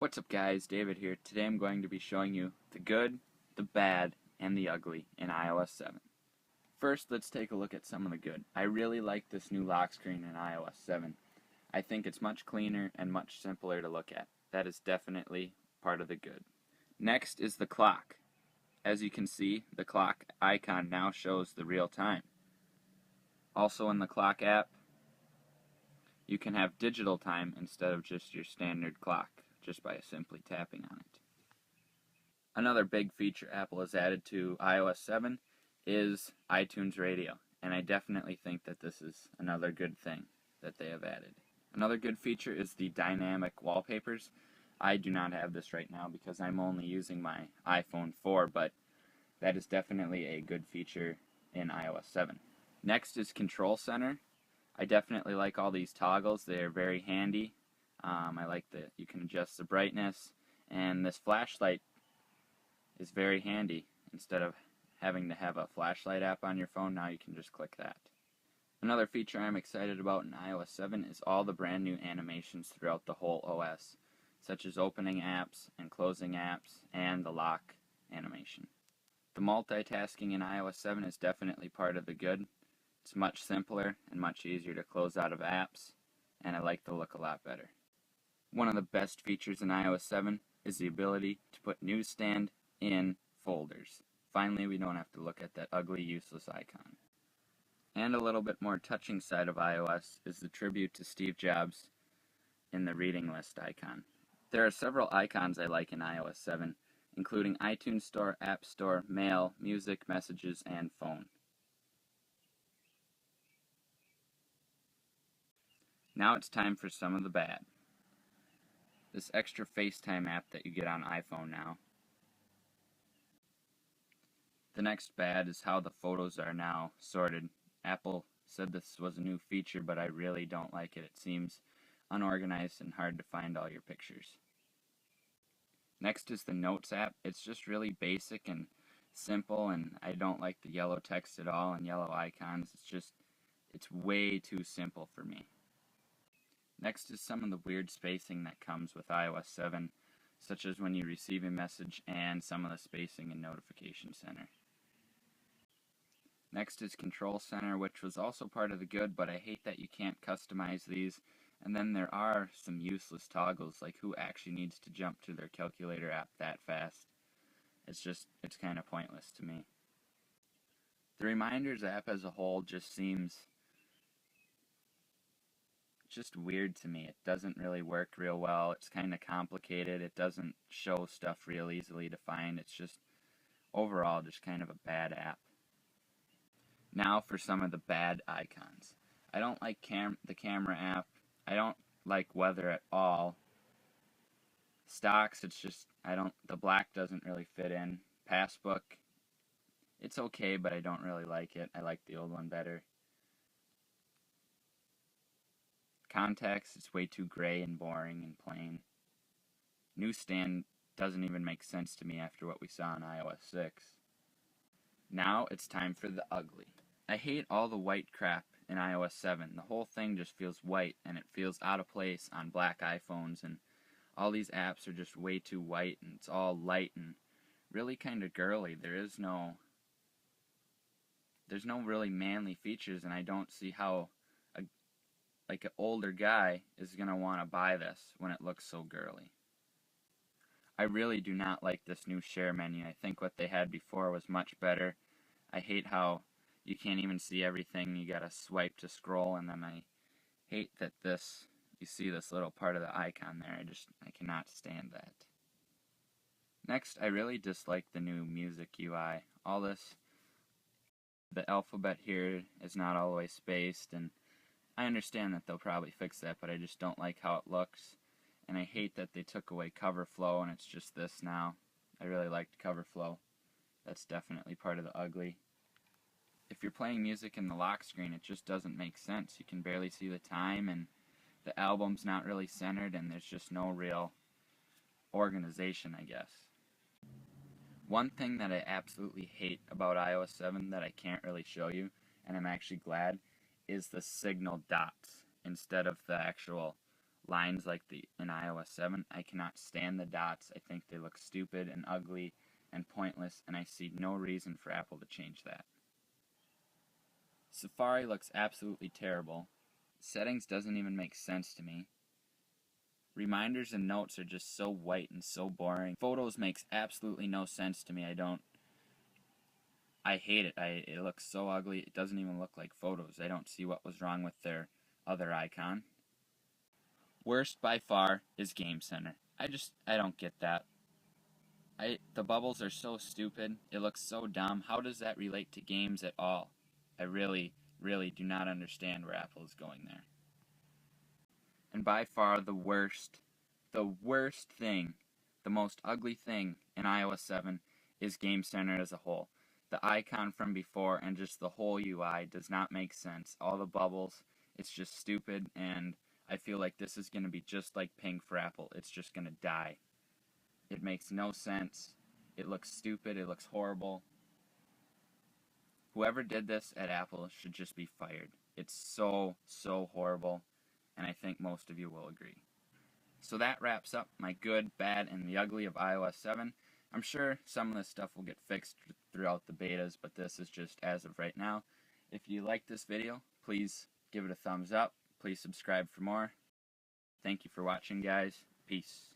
What's up guys, David here. Today I'm going to be showing you the good, the bad, and the ugly in iOS 7. First, let's take a look at some of the good. I really like this new lock screen in iOS 7. I think it's much cleaner and much simpler to look at. That is definitely part of the good. Next is the clock. As you can see, the clock icon now shows the real time. Also in the clock app, you can have digital time instead of just your standard clock, just by simply tapping on it. Another big feature Apple has added to iOS 7 is iTunes Radio, and I definitely think that this is another good thing that they have added. Another good feature is the dynamic wallpapers. I do not have this right now because I'm only using my iPhone 4, but that is definitely a good feature in iOS 7. Next is Control Center. I definitely like all these toggles. They are very handy. I like that you can adjust the brightness, and this flashlight is very handy. Instead of having to have a flashlight app on your phone, now you can just click that. Another feature I'm excited about in iOS 7 is all the brand new animations throughout the whole OS, such as opening apps and closing apps and the lock animation. The multitasking in iOS 7 is definitely part of the good. It's much simpler and much easier to close out of apps, and I like the look a lot better. One of the best features in iOS 7 is the ability to put Newsstand in folders. Finally, we don't have to look at that ugly, useless icon. And a little bit more touching side of iOS is the tribute to Steve Jobs in the reading list icon. There are several icons I like in iOS 7, including iTunes Store, App Store, Mail, Music, Messages, and Phone. Now it's time for some of the bad. This extra FaceTime app that you get on iPhone now. The next bad is how the photos are now sorted. Apple said this was a new feature, but I really don't like it. It seems unorganized and hard to find all your pictures. Next is the Notes app. It's just really basic and simple, and I don't like the yellow text at all and yellow icons. It's way too simple for me. Next is some of the weird spacing that comes with iOS 7, such as when you receive a message and some of the spacing in Notification Center. Next is Control Center, which was also part of the good, but I hate that you can't customize these. And then there are some useless toggles, like who actually needs to jump to their calculator app that fast? It's kind of pointless to me. The Reminders app as a whole just seems just weird to me. It doesn't really work real well. It's kind of complicated. It doesn't show stuff real easily to find. It's just overall just kind of a bad app. Now for some of the bad icons. I don't like the camera app. I don't like weather at all. Stocks, the black doesn't really fit in. Passbook, it's okay, but I don't really like it. I like the old one better. Contacts, it's way too gray and boring and plain. Newsstand doesn't even make sense to me after what we saw in iOS 6. Now it's time for the ugly. I hate all the white crap in iOS 7. The whole thing just feels white, and it feels out of place on black iPhones, and all these apps are just way too white, and it's all light and really kind of girly. There's no really manly features, and I don't see how an older guy is going to want to buy this when it looks so girly. I really do not like this new share menu. I think what they had before was much better. I hate how you can't even see everything. You gotta swipe to scroll, and then I hate that you see this little part of the icon there. I cannot stand that. Next, I really dislike the new music UI. The alphabet here is not all the way spaced, and I understand that they'll probably fix that, but I just don't like how it looks. And I hate that they took away cover flow and it's just this now. I really liked cover flow. That's definitely part of the ugly. If you're playing music in the lock screen, it just doesn't make sense. You can barely see the time, and the album's not really centered, and there's just no real organization, I guess. One thing that I absolutely hate about iOS 7 that I can't really show you, and I'm actually glad, is the signal dots instead of the actual lines like in iOS 7. I cannot stand the dots. I think they look stupid and ugly and pointless, and I see no reason for Apple to change that. Safari looks absolutely terrible. Settings doesn't even make sense to me. Reminders and notes are just so white and so boring. Photos makes absolutely no sense to me. I hate it. It looks so ugly. It doesn't even look like photos. I don't see what was wrong with their other icon. Worst by far is Game Center. I don't get that. The bubbles are so stupid. It looks so dumb. How does that relate to games at all? I really, really do not understand where Apple is going there. And by far the worst thing, the most ugly thing in iOS 7 is Game Center as a whole. The icon from before and just the whole UI does not make sense. All the bubbles, it's just stupid, and I feel like this is going to be just like Ping for Apple. It's just going to die. It makes no sense. It looks stupid. It looks horrible. Whoever did this at Apple should just be fired. It's so horrible, and I think most of you will agree. So that wraps up my good, bad, and the ugly of iOS 7. I'm sure some of this stuff will get fixed throughout the betas, but this is just as of right now. If you like this video, please give it a thumbs up. Please subscribe for more. Thank you for watching, guys. Peace.